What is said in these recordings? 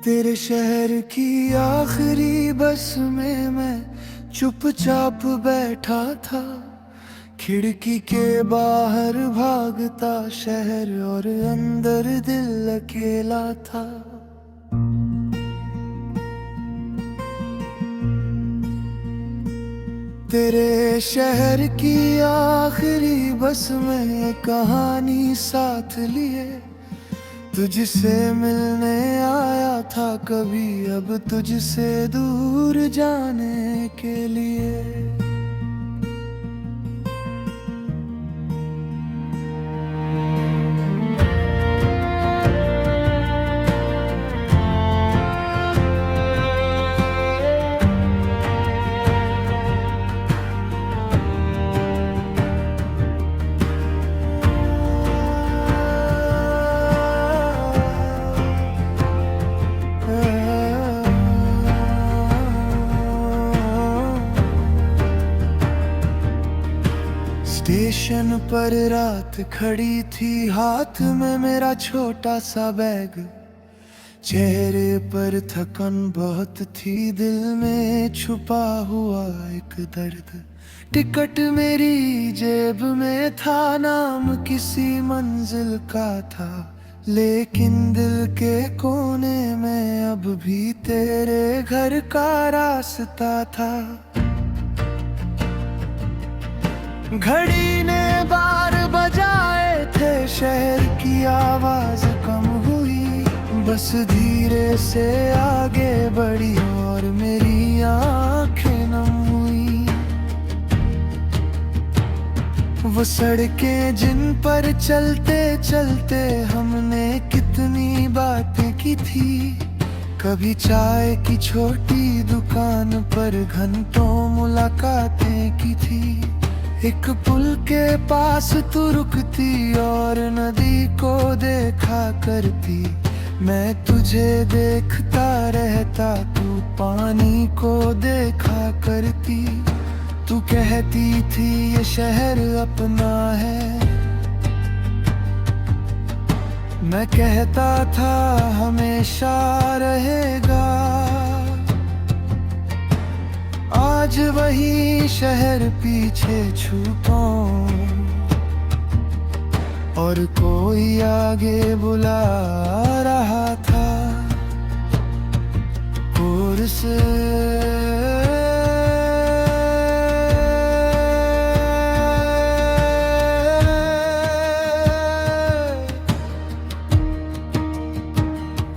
तेरे शहर की आखिरी बस में मैं चुपचाप बैठा था। खिड़की के बाहर भागता शहर और अंदर दिल अकेला था। तेरे शहर की आखिरी बस में कहानी साथ लिए तुझसे मिलने आया था कभी, अब तुझसे दूर जाने के लिए। स्टेशन पर रात खड़ी थी, हाथ में मेरा छोटा सा बैग। चेहरे पर थकन बहुत थी, दिल में छुपा हुआ एक दर्द। टिकट मेरी जेब में था, नाम किसी मंजिल का था, लेकिन दिल के कोने में अब भी तेरे घर का रास्ता था। घड़ी ने 12 बजाए थे, शहर की आवाज कम हुई, बस धीरे से आगे बढ़ी और मेरी आंखें नम हुई। वो सड़कें जिन पर चलते चलते हमने कितनी बातें की थी, कभी चाय की छोटी दुकान पर घंटों मुलाकातें की थी। एक पुल के पास तू रुकती और नदी को देखा करती, मैं तुझे देखता रहता, तू पानी को देखा करती। तू कहती थी ये शहर अपना है, मैं कहता था हमेशा रहेगा। आज वही शहर पीछे छूटा और कोई आगे बुला रहा था। कोर्स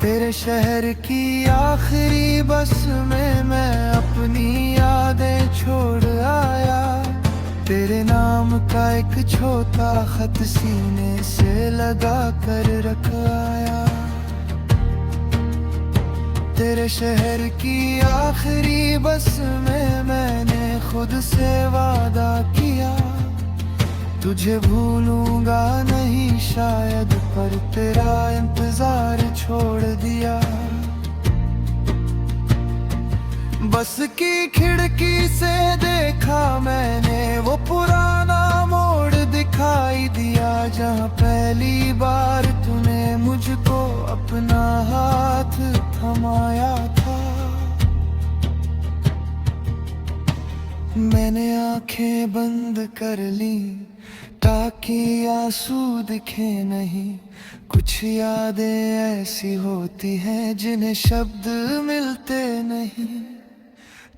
तेरे शहर की आखिरी बस में मैं अपनी यादें छोड़ आया। तेरे नाम का एक छोटा खत सीने से लगा कर रख आया। तेरे शहर की आखिरी बस में मैंने खुद से वादा किया, तुझे भूलूंगा नहीं शायद, पर तेरा इंतजार छोड़ दिया। बस की खिड़की से देखा मैंने वो पुराना मोड़ दिखाई दिया, जहाँ पहली बार तूने मुझको अपना हाथ थमाया था। मैंने आंखें बंद कर ली ताकि आंसू दिखे नहीं। कुछ यादें ऐसी होती हैं जिन्हें शब्द मिलते नहीं।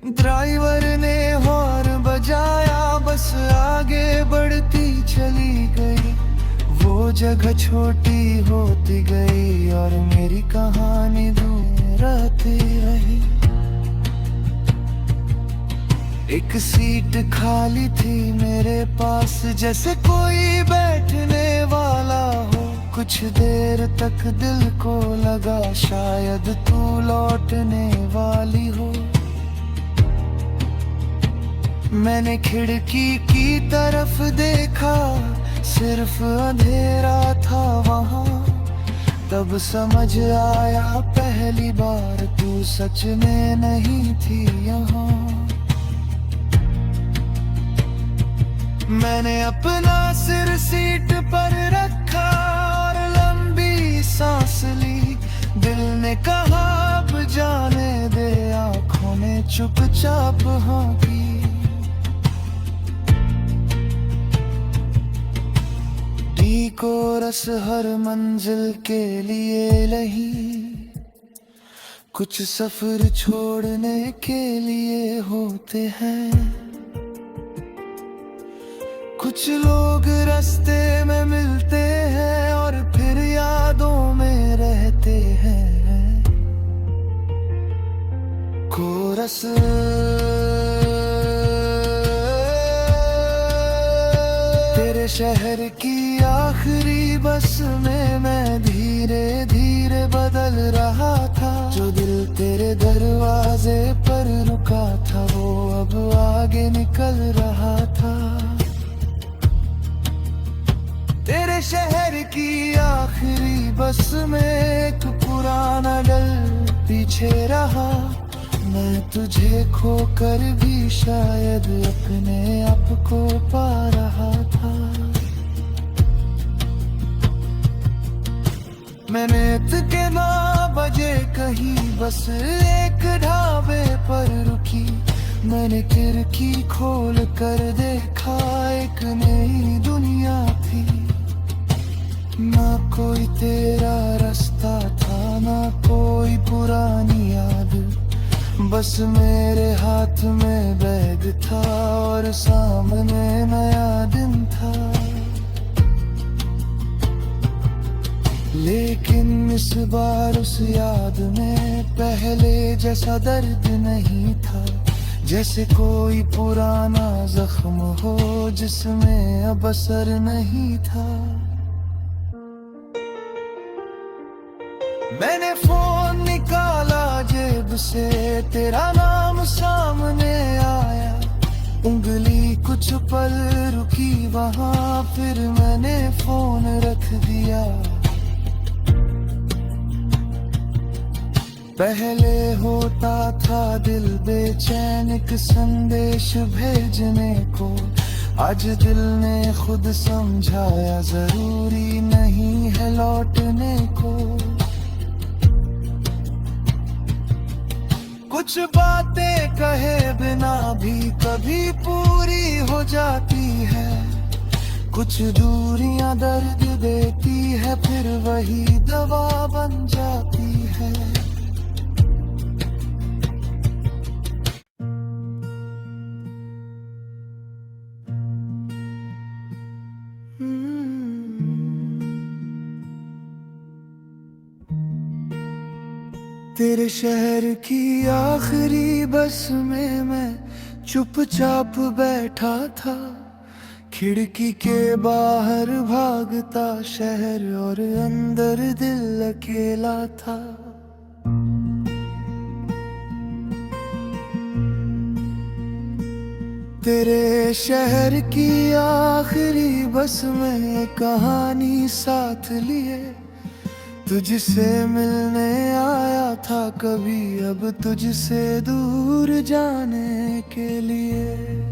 ड्राइवर ने हॉर्न बजाया, बस आगे बढ़ती चली गई। वो जगह छोटी होती गई और मेरी कहानी दूर रहती रही। एक सीट खाली थी मेरे पास, जैसे कोई बैठने वाला हो। कुछ देर तक दिल को लगा शायद तू लौटने वाली हो। मैंने खिड़की की तरफ देखा, सिर्फ अंधेरा था वहाँ। तब समझ आया पहली बार तू सच में नहीं थी यहाँ। मैंने अपना सिर सीट पर रखा और लंबी सांस ली। दिल ने कहा जाने दे, आंखों ने चुपचाप हाँ की। डी कोरस हर मंजिल के लिए नहीं, कुछ सफर छोड़ने के लिए होते हैं। कुछ लोग रास्ते में मिलते हैं और फिर यादों में रहते हैं। कोरस तेरे शहर की आखिरी बस में मैं धीरे धीरे बदल रहा था। जो दिल तेरे दरवाजे पर रुका था वो अब आगे निकल रहा था। तेरे शहर की आखिरी बस में एक पुराना डल पीछे रहा। मैं तुझे खोकर भी शायद अपने आप को पा रहा था। मैंने के 9 बजे कहीं बस एक ढाबे पर रुकी। मैंने खिड़की खोल कर देखा, एक नई दुनिया थी। ना कोई तेरा रास्ता था, ना कोई पुरानी याद, बस मेरे हाथ में बैग था और सामने नया दिन था। लेकिन इस बार उस याद में पहले जैसा दर्द नहीं था। जैसे कोई पुराना जख्म हो जिसमें अब असर नहीं था। मैंने फोन निकाला जेब से, तेरा नाम सामने आया। उंगली कुछ पल रुकी वहां, फिर मैंने फोन रख दिया। पहले होता था दिल बेचैन एक संदेश भेजने को। आज दिल ने खुद समझाया जरूरी नहीं है लौटने को। कुछ बातें कहे बिना भी कभी पूरी हो जाती है। कुछ दूरियां दर्द देती है, फिर वही दवा बन जाती है। तेरे शहर की आखिरी बस में मैं चुपचाप बैठा था। खिड़की के बाहर भागता शहर और अंदर दिल अकेला था। तेरे शहर की आखिरी बस में कहानी साथ लिए। तुझसे मिलने आया था कभी, अब तुझसे दूर जाने के लिए।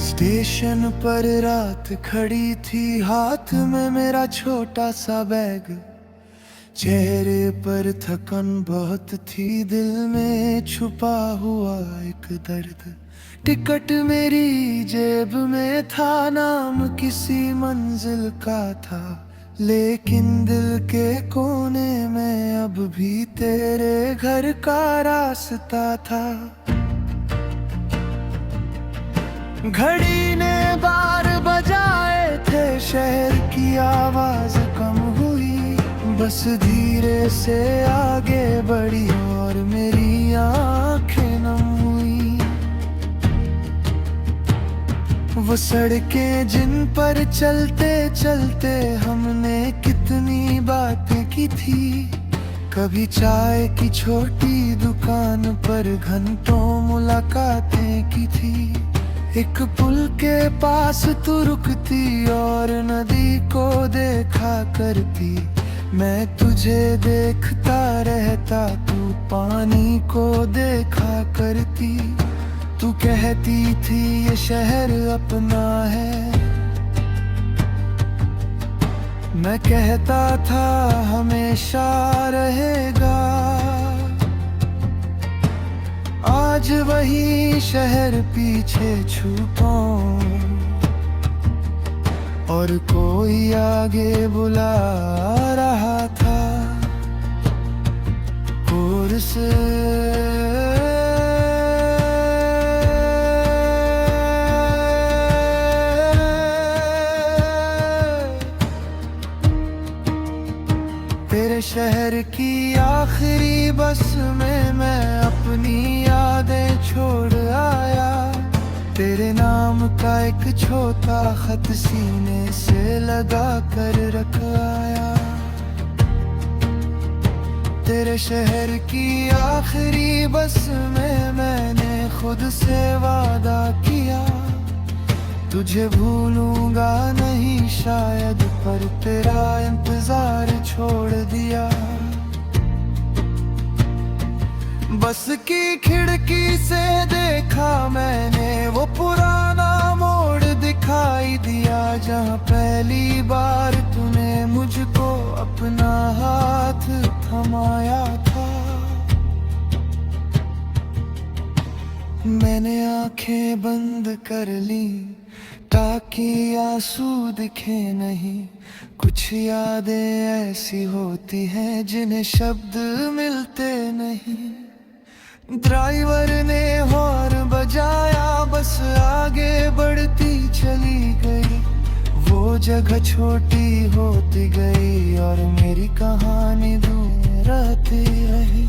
स्टेशन पर रात खड़ी थी, हाथ में मेरा छोटा सा बैग। चेहरे पर थकन बहुत थी, दिल में छुपा हुआ एक दर्द। टिकट मेरी जेब में था, नाम किसी मंजिल का था। लेकिन दिल के कोने में अब भी तेरे घर का रास्ता था। घड़ी ने 12 बजाए थे, शहर की आवाज कम हुई। बस धीरे से आगे बढ़ी और मेरी आंखें नम हुई। वो सड़कें जिन पर चलते चलते हमने कितनी बातें की थी। कभी चाय की छोटी दुकान पर घंटों मुलाकातें की थी। एक पुल के पास तू रुकती और नदी को देखा करती। मैं तुझे देखता रहता, तू पानी को देखा करती। तू कहती थी ये शहर अपना है, मैं कहता था हमेशा रहेगा। आज वही शहर पीछे छूटा और कोई आगे बुला रहा था। कोर्स तेरे शहर की आखिरी बस में मैं अपनी यादें छोड़ आया। तेरे नाम का एक छोटा खत सीने से लगा कर रख आया। तेरे शहर की आखिरी बस में मैंने खुद से वादा किया, तुझे भूलूंगा नहीं शायद, पर तेरा इंतजार छोड़ दिया। बस की खिड़की से देखा मैंने वो पुराना मोड़ दिखाई दिया, जहाँ पहली बार तूने मुझको अपना हाथ थमाया था। मैंने आंखें बंद कर ली ताकि आंसू दिखे नहीं। कुछ यादें ऐसी होती हैं जिन्हें शब्द मिलते नहीं। ड्राइवर ने हॉर्न बजाया, बस आगे बढ़ती चली गई। वो जगह छोटी होती गई और मेरी कहानी दूर रहती रही।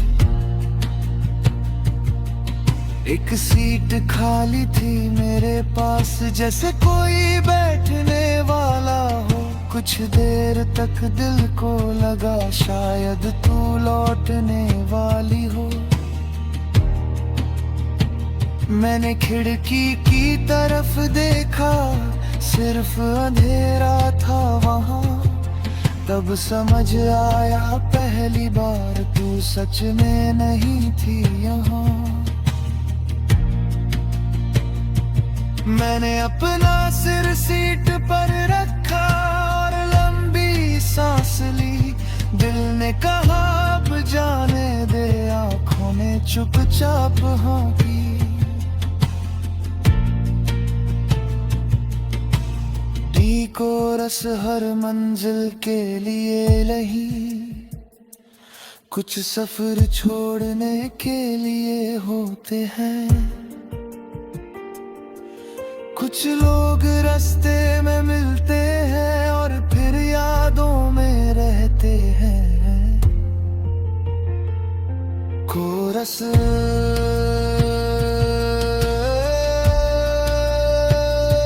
एक सीट खाली थी मेरे पास, जैसे कोई बैठने वाला हो। कुछ देर तक दिल को लगा शायद तू लौटने वाली हो। मैंने खिड़की की तरफ देखा, सिर्फ अंधेरा था वहाँ। तब समझ आया पहली बार तू सच में नहीं थी यहाँ। मैंने अपना सिर सीट पर रखा और लंबी सांस ली। दिल ने कहा अब जाने दे, आंखों ने चुपचाप हाँ की। डी कोरस हर मंजिल के लिए नहीं, कुछ सफर छोड़ने के लिए होते हैं। कुछ लोग रास्ते में मिलते हैं और फिर यादों में रहते हैं। कोरस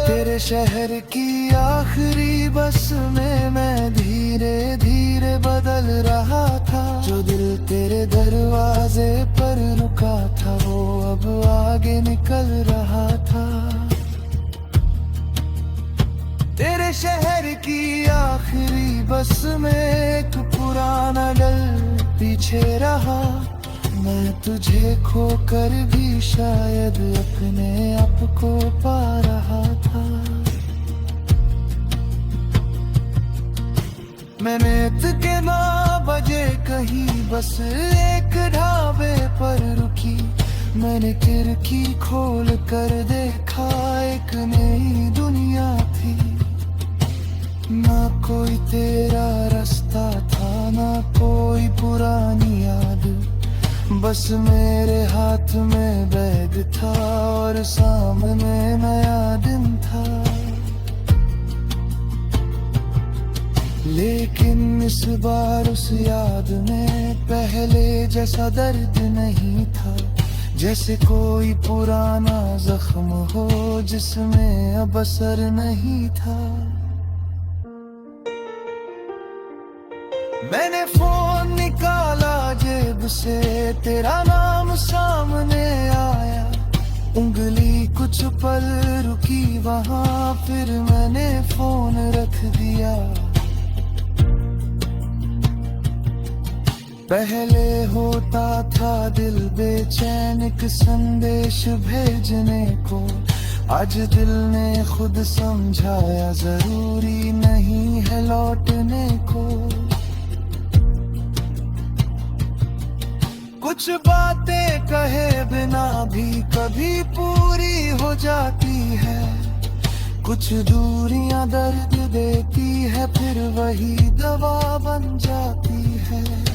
तेरे शहर की आखिरी बस में मैं धीरे धीरे बदल रहा था। जो दिल तेरे दरवाजे पर रुका था वो अब आगे निकल रहा था। तेरे शहर की आखिरी बस में एक पुराना डल पीछे रहा। मैं तुझे खोकर भी शायद अपने आप को पा रहा था। मैंने के 9 बजे कहीं बस एक ढाबे पर रुकी। मैंने खिड़की खोल कर देखा, एक नई दुनिया थी। ना कोई तेरा रास्ता था, ना कोई पुरानी याद। बस मेरे हाथ में बैग था और सामने नया दिन था। लेकिन इस बार उस याद में पहले जैसा दर्द नहीं था। जैसे कोई पुराना जख्म हो जिसमें अब असर नहीं था। मैंने फोन निकाला जब से तेरा नाम सामने आया, उंगली कुछ पल रुकी वहां, फिर मैंने फोन रख दिया। पहले होता था दिल बेचैन एक संदेश भेजने को, आज दिल ने खुद समझाया जरूरी नहीं है लौटने को। कुछ बातें कहे बिना भी कभी पूरी हो जाती है, कुछ दूरियां दर्द देती है, फिर वही दवा बन जाती है।